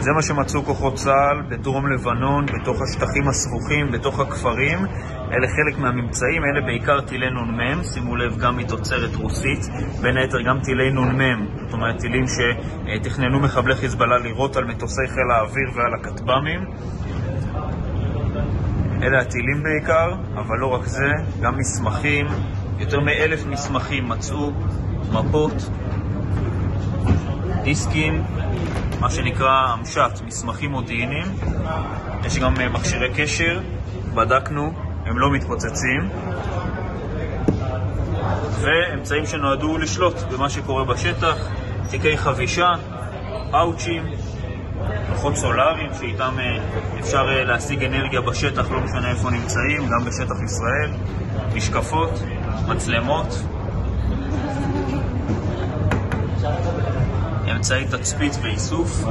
זה מה שמצאו כוחות צה"ל בדרום לבנון, בתוך השטחים הסבוכים, בתוך הכפרים. אלה חלק מהממצאים, אלה בעיקר טילי נ"מ, שימו לב, גם מתוצרת רוסית, בין היתר גם טילי נ"מ, זאת אומרת טילים שתכננו מחבלי חיזבאללה לירות על מטוסי חיל האוויר ועל הכטב"מים. אלה הטילים בעיקר, אבל לא רק זה, גם מסמכים, יותר מ1,000 מסמכים מצאו, מפות, דיסקים, מה שנקרא המשת, מסמכים מודיעיניים. יש גם מכשירי קשר, בדקנו, הם לא מתפוצצים. ואמצעים שנועדו לשלוט במה שקורה בשטח, תיקי חבישה, פאוצ'ים, לוחות סולאריים שאיתם אפשר להשיג אנרגיה בשטח, לא משנה איפה נמצאים, גם בשטח ישראל, משקפות, מצלמות, אמצעי תצפית ואיסוף.